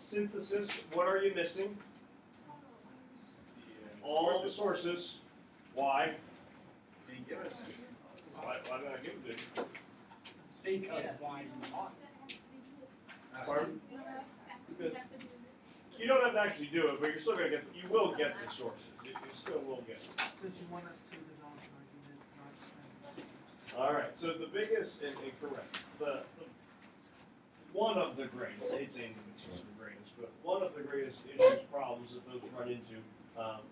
synthesis, what are you missing? All the sources. Why? Why did I give it to you? Because why not? Pardon? You don't have to actually do it, but you're still gonna get. You will get the sources. You still will get them. Because you want us to develop an argument, not All right. So the biggest and correct. The one of the greatest. I hate saying which is the greatest, but one of the greatest issues, problems that folks run into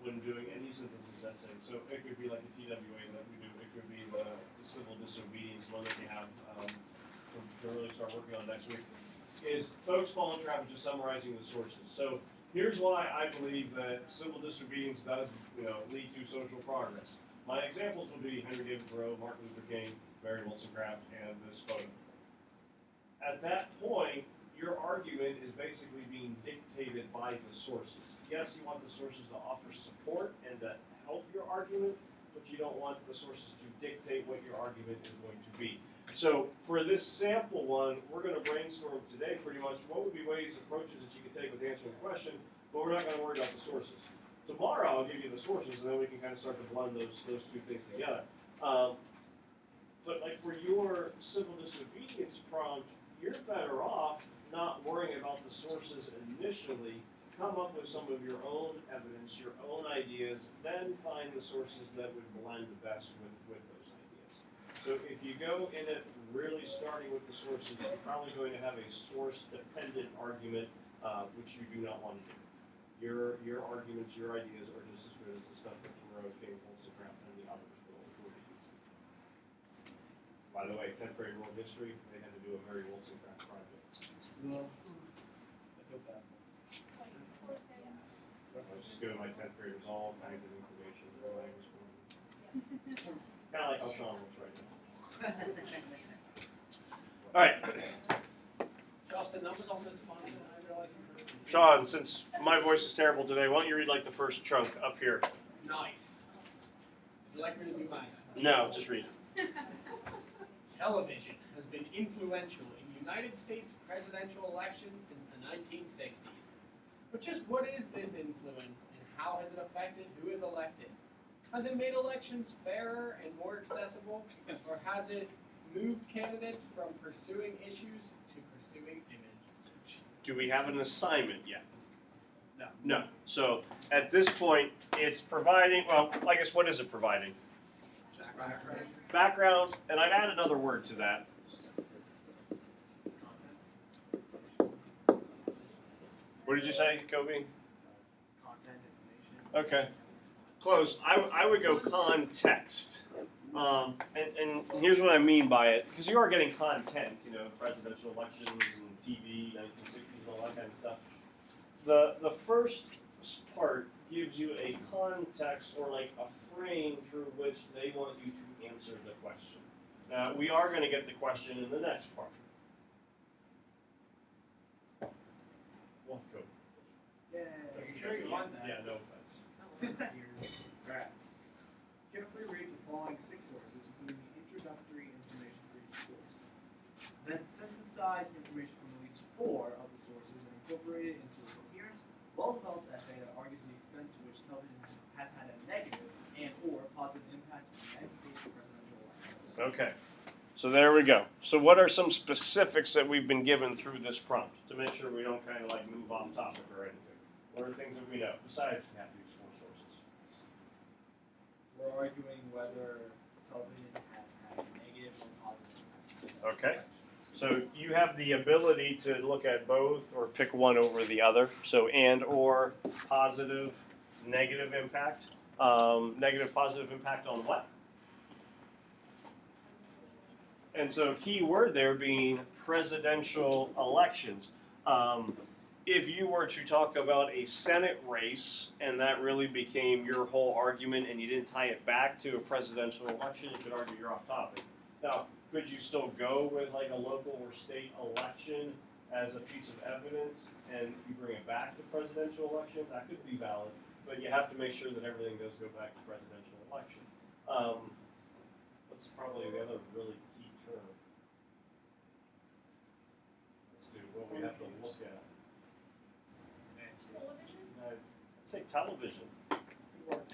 when doing any synthesis essay. So it could be like a TWA that we do. It could be the civil disobedience one that we have to really start working on next week. Is folks fall in trap of just summarizing the sources. So here's why I believe that civil disobedience does, lead to social progress. My examples would be Henry David Thoreau, Martin Luther King, Mary Wollstonecraft, and this photo. At that point, your argument is basically being dictated by the sources. Yes, you want the sources to offer support and to help your argument, but you don't want the sources to dictate what your argument is going to be. So for this sample one, we're going to brainstorm today pretty much what would be ways, approaches that you could take with answering the question, but we're not going to worry about the sources. Tomorrow I'll give you the sources, and then we can kind of start to blend those two things together. But like for your civil disobedience prompt, you're better off not worrying about the sources initially. Come up with some of your own evidence, your own ideas, then find the sources that would blend best with those ideas. So if you go in it really starting with the sources, you're probably going to have a source-dependent argument, which you do not want to do. Your arguments, your ideas are just as good as the stuff that Thoreau, King, Wollstonecraft, and the others will be using. By the way, 10th grade world history, they had to do a Mary Wollstonecraft project. No. I feel bad. I was just giving my 10th graders all kinds of information when I was born. Kind of like how Sean looks right now. All right. Justin, that was almost funny. I realized you heard it. Sean, since my voice is terrible today, why don't you read like the first chunk up here? Nice. Would you like me to do mine? No, just read it. Television has been influential in United States presidential elections since the 1960s. But just what is this influence, and how has it affected who is elected? Has it made elections fairer and more accessible, or has it moved candidates from pursuing issues to pursuing image? Do we have an assignment yet? No. No. So at this point, it's providing, well, I guess what is it providing? Just background. Background, and I'd add another word to that. What did you say, Kobe? Content, information. Okay. Close. I would go context. And here's what I mean by it. Because you are getting content, presidential elections and TV, 1960s, all that kind of stuff. The first part gives you a context or like a frame through which they want you to answer the question. Now, we are going to get the question in the next part. Well, go. Yeah. Are you sure you want that? Yeah, no offense. Alright. Carefully read the following 6 sources, including the introductory information for each source. Then synthesize information from at least 4 of the sources and incorporate it into a coherent, well-developed essay that argues the extent to which television has had a negative and or positive impact on the United States presidential elections. Okay. So there we go. So what are some specifics that we've been given through this prompt to make sure we don't kind of like move off topic or anything? What are things that we know besides have these 4 sources? We're arguing whether television has had a negative or positive impact. Okay. So you have the ability to look at both or pick one over the other. So and or positive, negative impact. Negative, positive impact on what? And so key word there being presidential elections. If you were to talk about a Senate race and that really became your whole argument and you didn't tie it back to a presidential election, you could argue you're off topic. Now, could you still go with like a local or state election as a piece of evidence and you bring it back to presidential election? That could be valid, but you have to make sure that everything does go back to presidential election. What's probably the other really key term? Let's see what we have to look at. say television. Good work.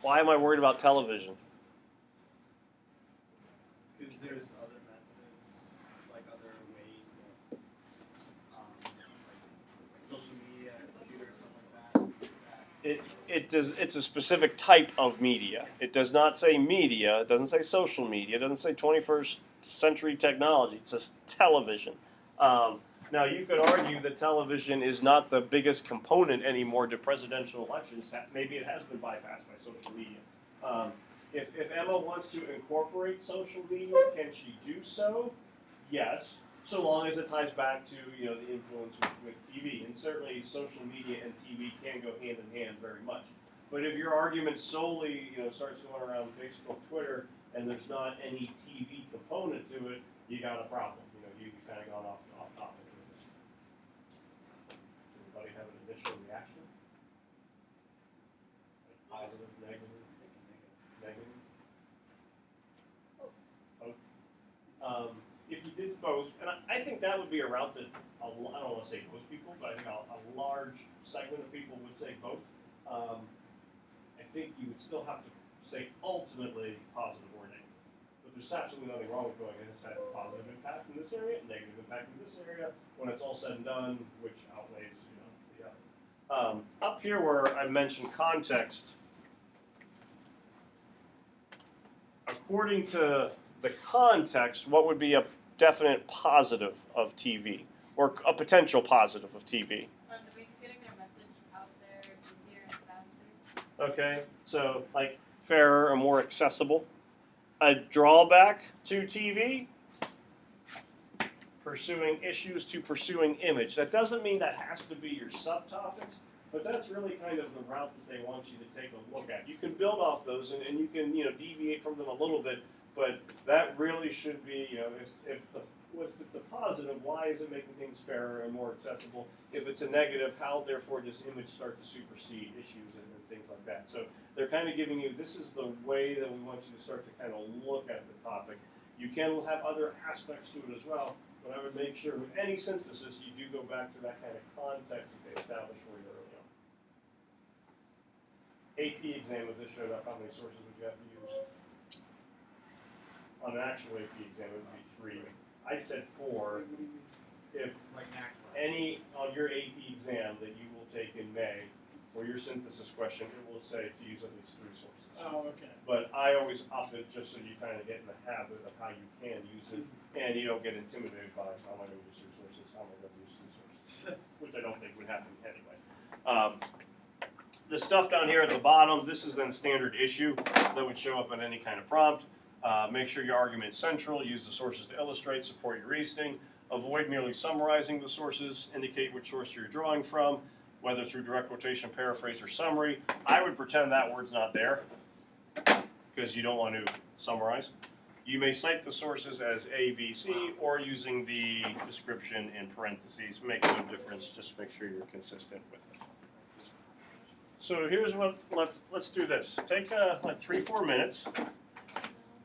Why am I worried about television? Because there's other methods, like other ways that, like social media, computer, stuff like that. It's a specific type of media. It does not say media. It doesn't say social media. It doesn't say 21st century technology. It's just television. Now, you could argue that television is not the biggest component anymore to presidential elections. Maybe it has been bypassed by social media. If Emma wants to incorporate social media, can she do so? Yes, so long as it ties back to the influence with TV. And certainly social media and TV can go hand in hand very much. But if your argument solely starts going around Facebook, Twitter, and there's not any TV component to it, you got a problem. You've kind of gone off topic. Anybody have an initial reaction? Like positive, negative? Negative? Both. If you did both, and I think that would be a route that, I don't want to say most people, but I think a large segment of people would say both. I think you would still have to say ultimately positive or negative. But there's absolutely nothing wrong with going, this had a positive impact in this area, negative impact in this area. When it's all said and done, which outweighs the other. Up here where I mentioned context, according to the context, what would be a definite positive of TV, or a potential positive of TV? It makes getting their message out there easier and faster. Okay, so like fairer or more accessible. A drawback to TV, pursuing issues to pursuing image. That doesn't mean that has to be your subtopics, but that's really kind of the route that they want you to take a look at. You can build off those and you can deviate from them a little bit, but that really should be if it's a positive, why is it making things fairer and more accessible? If it's a negative, how therefore does image start to supersede issues and things like that? So they're kind of giving you, this is the way that we want you to start to kind of look at the topic. You can have other aspects to it as well, but I would make sure with any synthesis you do go back to that kind of context that they established for you early on. AP exam, if this showed up, how many sources would you have to use? On an actual AP exam, it would be 3. I said 4. If Like natural. any on your AP exam that you will take in May for your synthesis question, it will say to use at least 3 sources. Oh, okay. But I always up it just so you kind of get in the habit of how you can use it, and you don't get intimidated by how am I going to use 3 sources, how am I going to use 3 sources, which I don't think would happen anyway. The stuff down here at the bottom, this is then standard issue that would show up in any kind of prompt. Make sure your argument is central, use the sources to illustrate, support your reasoning. Avoid merely summarizing the sources, indicate which source you're drawing from, whether through direct quotation, paraphrase, or summary. I would pretend that word's not there, because you don't want to summarize. You may cite the sources as A, B, C, or using the description in parentheses. Makes no difference, just make sure you're consistent with it. So here's what, let's do this. Take like 3-4 minutes.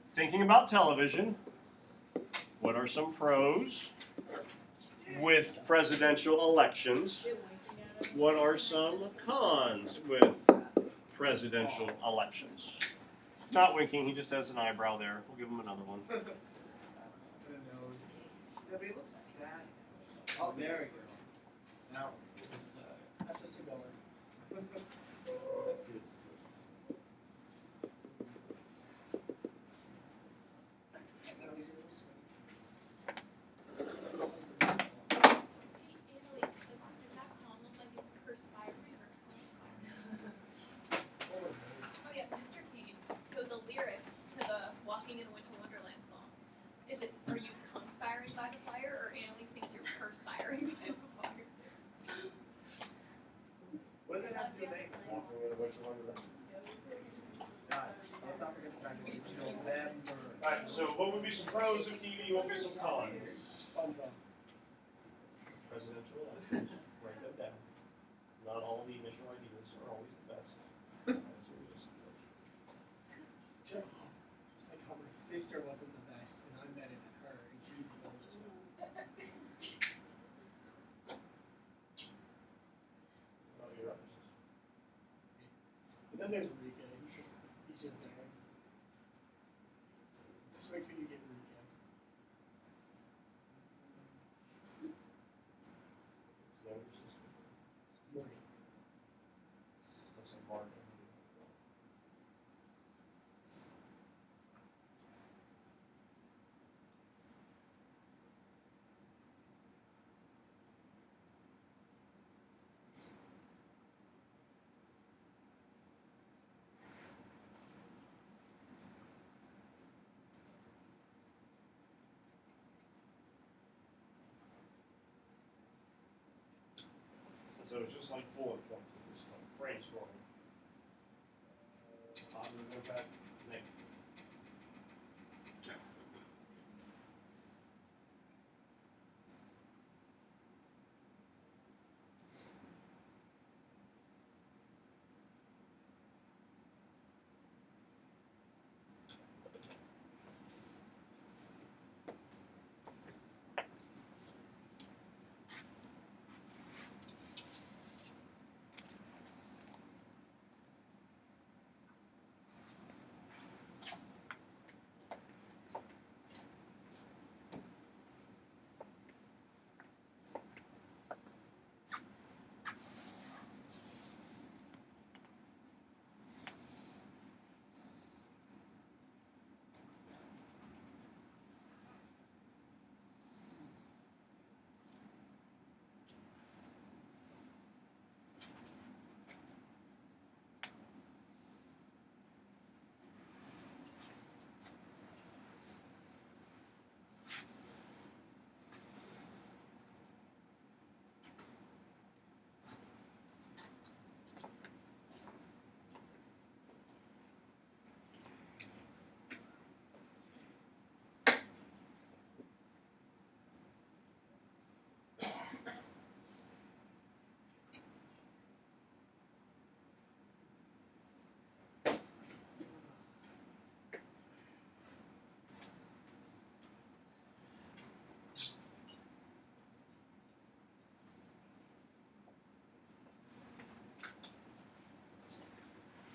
Thinking about television, what are some pros with presidential elections? What are some cons with presidential elections? He's not winking, he just has an eyebrow there. We'll give him another one. And a nose. Yeah, but he looks sad. Oh, there we go. Now, That's a cigar. Does that palm look like it's perspiring or conspiring? Oh yeah, Mr. Kane. So the lyrics to the Walking in a Winter Wonderland song, are you conspiring by the fire, or Annalise thinks you're perspiring by the fire? what does it have to do with anything? Walking in a winter wonderland. Guys, let's not forget the fact that it's November. Alright, so what would be some pros of TV, what would be some cons? SpongeBob. Presidential elections, write them down. Not all the initial ideas are always the best. Just like how my sister wasn't the best, and I'm better than her, and she's the oldest one. then there's Rika. He's just there. Just wait till you get Rika. Younger sister. Morgan. Looks like Martin. So it's just like bullet points at this point, brainstorming. Positive impact, negative.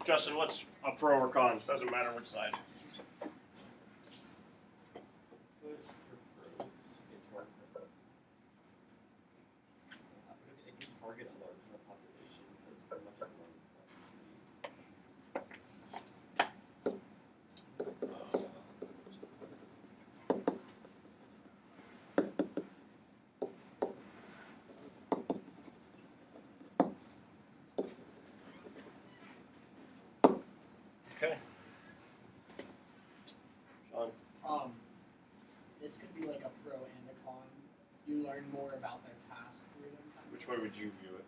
Justin, what's a pro or con? Doesn't matter which side. It can target a large enough population because pretty much everyone. Okay. Sean. This could be like a pro and a con. You learn more about their past through them. Which way would you view it?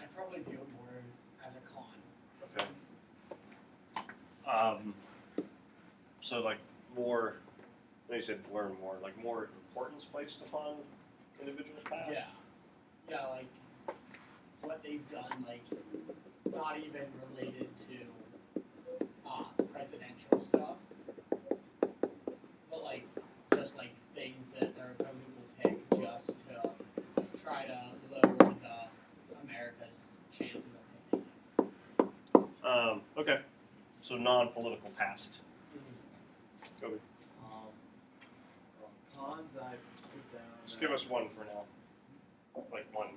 I'd probably view it more as a con. Okay. So like more, when you said learn more, like more importance placed upon individuals' past? Yeah. Yeah, like what they've done, like not even related to presidential stuff, but like just like things that their opponent will pick just to try to lower the America's chances of winning. Okay. So non-political past. Go. Cons I put down. Just give us one for now. Like one.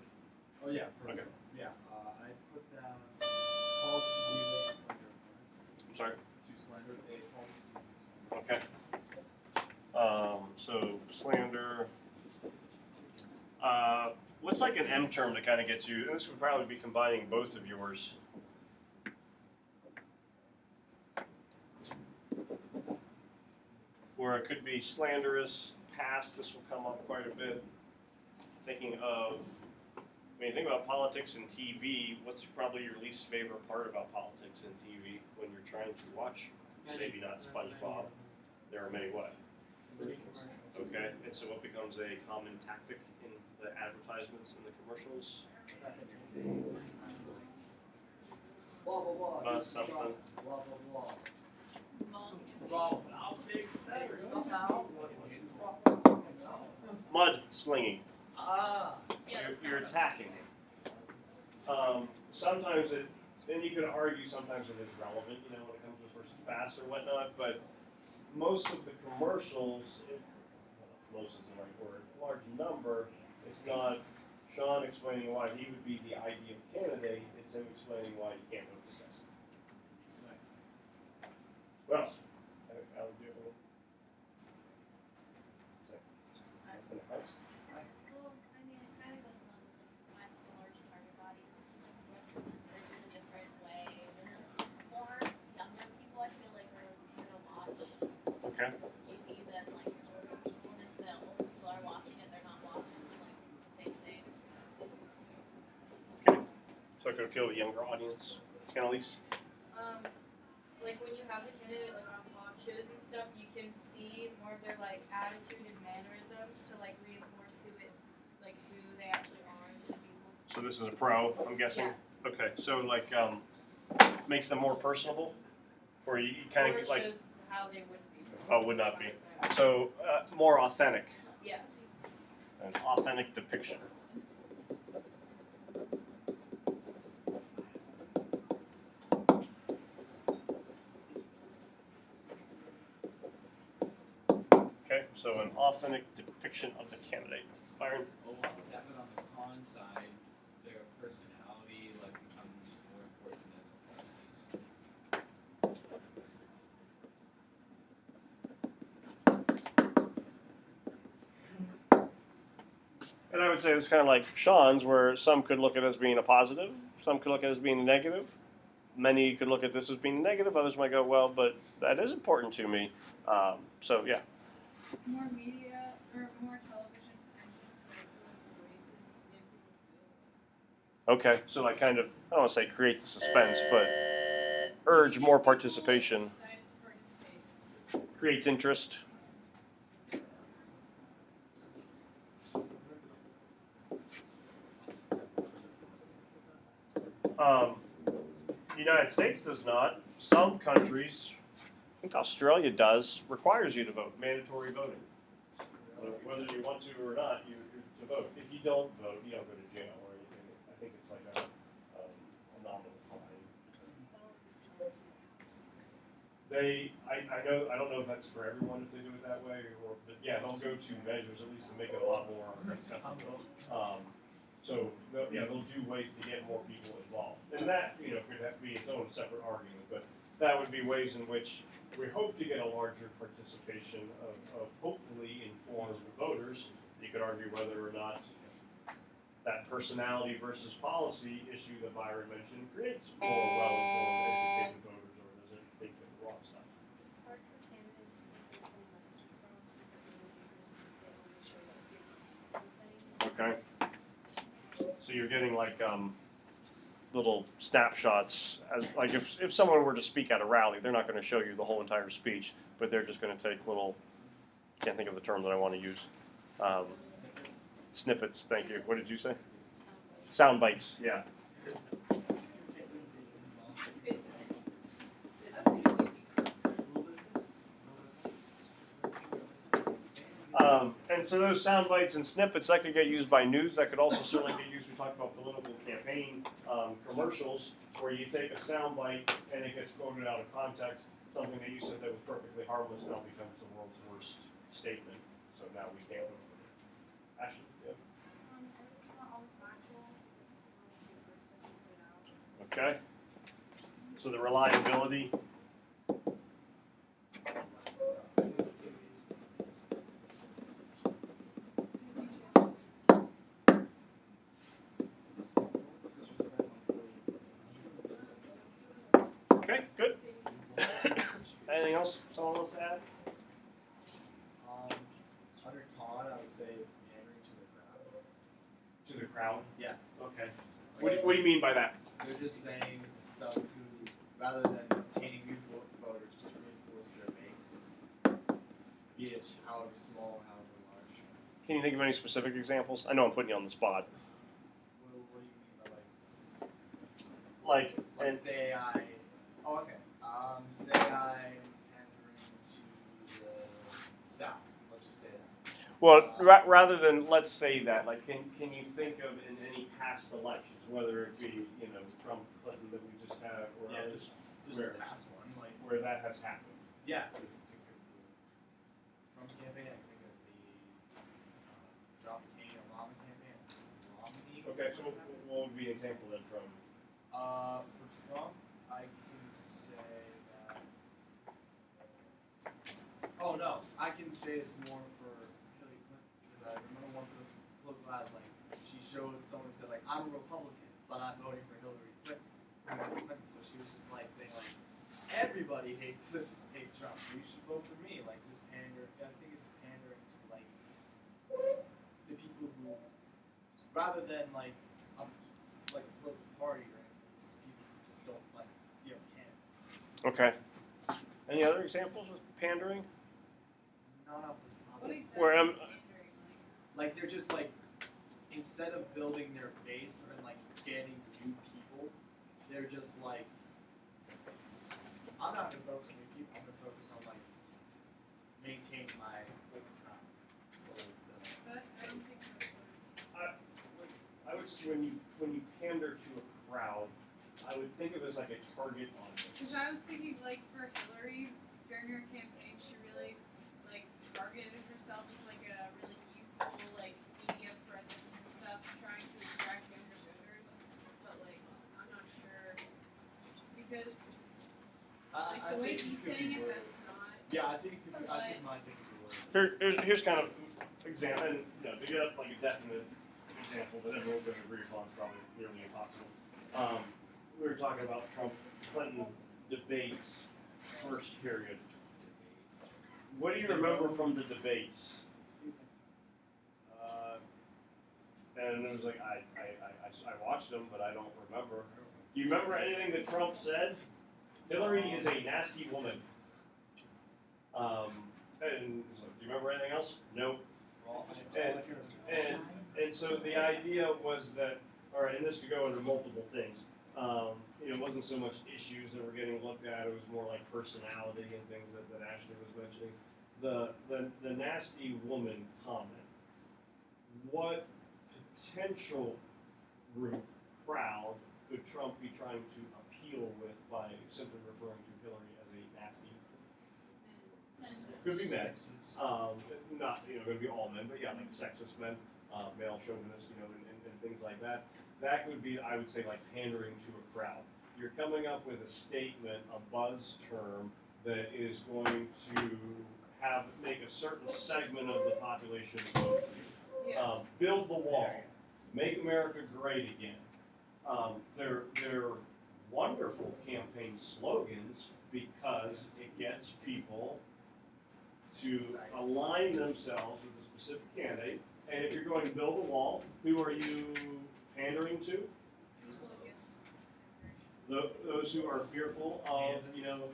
Oh yeah. Okay. Yeah. I put down politician using slander. I'm sorry. To slander a politician. Okay. So slander. What's like an M term that kind of gets you? And this would probably be combining both of yours. Or it could be slanderous past. This will come up quite a bit. Thinking of, when you think about politics and TV, what's probably your least favorite part about politics and TV when you're trying to watch? Maybe not SpongeBob. There are many what? Many commercials. Okay, and so what becomes a common tactic in the advertisements and the commercials? Blah blah blah. Not Just something. Blah blah blah. Mom. Blah. I'll make better somehow. Mud slinging. Ah. Yeah, that's You're not what I was attacking. gonna say. Sometimes it And you could argue sometimes it is relevant, you know, when it comes to a person's past or whatnot, but most of the commercials, well, most is the right word, a large number, it's not Sean explaining why he would be the ideal candidate, it's him explaining why he can't vote for president. What else? Al, do you have any? Nothing else? Well, I mean, it kind of goes along with like why it's a large target audience, just like sports and in a different way. And then more younger people, I feel like are gonna watch Okay. TV than like older people. And if the old people are watching it, they're not watching like the same things. So it could appeal to a younger audience. Annalise? Like when you have the candidate like on talk shows and stuff, you can see more of their like attitude and mannerisms to like reinforce who they actually are to people. So this is a pro, I'm guessing? Yes. Okay, so like, makes them more personable? Or you kind Or of it like, shows how they would be. oh, would not be. So, more authentic, Yes. an authentic depiction. Okay, so an authentic depiction of the candidate. Byron? Along with that, but on the con side, their personality like becomes more important than the policies. And I would say it's kind of like Sean's, where some could look at it as being a positive, some could look at it as being a negative. Many could look at this as being negative, others might go, well, but that is important to me. So, yeah. More media or more television attention to like political races can make people feel Okay, so like kind of, I don't want to say create the suspense, but urge more participation, excited to participate. creates interest. The United States does not. Some countries, I think Australia does, requires you to vote, mandatory voting. Whether you want to or not, you're to vote. If you don't vote, you don't go to jail or anything. I think it's like a nominal fine. I don't know if that's for everyone if they do it that way, but yeah, they'll go to measures at least to make it a lot more accessible. So they'll do ways to get more people involved, and that could have to be its own separate argument. But that would be ways in which we hope to get a larger participation of hopefully informed voters. You could argue whether or not that personality versus policy issue that Byron mentioned creates more well-informed, educated voters, or does it think the wrong stuff? It's hard for candidates to get their full message across because of the leaders, they only show like bits and pieces of things. Okay. So you're getting like little snapshots, as like if someone were to speak at a rally, they're not going to show you the whole entire speech, but they're just going to take little, can't think of the term that I want to use, snippets. Thank you. What did you say? Sound bites. Yeah. And so those sound bites and snippets that could get used by news. That could also certainly get used. We talked about political campaign commercials, where you take a sound bite and it gets quoted out of context. Something that you said that was perfectly harmless now becomes the world's worst statement. So now we can't vote for it. Ashley, yeah. It's not always factual. It's the first person put it out. Okay. So the reliability. Okay, good. Anything else someone wants to add? Under con, I would say pandering to the crowd. To the crowd? Yeah. Okay. What do you mean by that? They're just saying stuff to, rather than obtaining new voters, just reinforce their base. Be it however small, however large. Can you think of any specific examples? I know I'm putting you on the spot. What do you mean by like specific? Like, Like and say say I'm pandering to the South. Let's just say that. Well, rather than let's say that, like, can you think of in any past elections, whether it be Trump, Clinton that we just had, or Yeah, others, just where the past one, like where that has happened? yeah, I can think of the Trump campaign. I can think of the John McCain Obama campaign. Romney. Okay, so what would be an example then from? For Trump, I can say that. Oh no, I can say it's more for Hillary Clinton because I remember one political ads like she showed someone who said like I'm a Republican but I'm voting for Hillary Clinton. So she was just like saying like everybody hates Trump, so you should vote for me. Like just pander. I think it's pandering to like the people who, rather than like like a political party or anything, it's the people who just don't like can't. Okay. Any other examples with pandering? Not off the top. What of exactly Where is I'm- pandering like? Like they're just like instead of building their base and like getting new people, they're just like I'm not gonna focus on new people. I'm gonna focus on like maintaining my old crowd. But I don't think that's what I would say when you pander to a crowd, I would think of it as like a target audience. Because I was thinking, like, for Hillary, during her campaign, she really, like, targeted herself as, like, a really youthful, like, media presence and stuff, trying to attract younger voters. But, like, I'm not sure. Because, like, the way he's saying it, that's not. Yeah, I think I think my thing would be Here's kind of example, and to get up like a definite example that everyone's going to agree upon is probably nearly impossible. We were talking about Trump-Clinton debates, first period. What do you remember from the debates? And it was like I watched them, but I don't remember. Do you remember anything that Trump said? Hillary is a nasty woman. And he's like, do you remember anything else? Nope. And so the idea was that, all right, and this could go into multiple things. It wasn't so much issues that were getting looked at; it was more like personality and things that Ashley was mentioning. The nasty woman comment. What potential group, crowd, could Trump be trying to appeal with by simply referring to Hillary as a nasty? Could be men. Not going to be all men, but yeah, like sexist men, male chauvinists, and things like that. That would be, I would say, like pandering to a crowd. You're coming up with a statement, a buzz term that is going to make a certain segment of the population vote for you. Yeah. Build the wall, make America great again. They're wonderful campaign slogans because it gets people to align themselves with a specific candidate. And if you're going to build a wall, who are you pandering to? Those who are fearful of,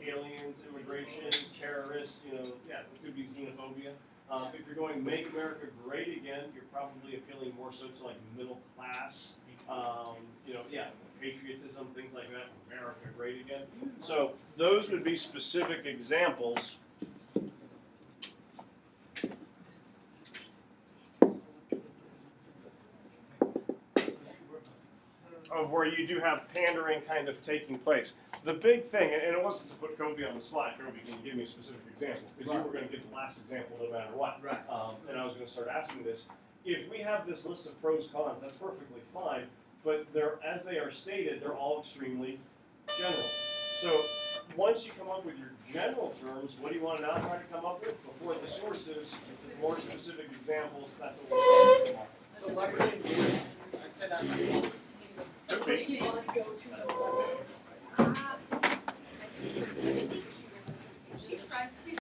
aliens, immigration, terrorists, it could be xenophobia. If you're going to make America great again, you're probably appealing more so to like middle class, patriotism, things like that, America great again. So those would be specific examples of where you do have pandering kind of taking place. The big thing, and it wasn't to put Kobe on the spot. Kobe, can you give me a specific example? Because you were going to give the last example no matter what. Right. And I was going to start asking this. If we have this list of pros, cons, that's perfectly fine. But as they are stated, they're all extremely general. So once you come up with your general terms, what do you want to now try to come up with? Before the sources, more specific examples, that's what we're talking about. Celebrity engagement. I'd say that's Okay. You want to go to the She tries to be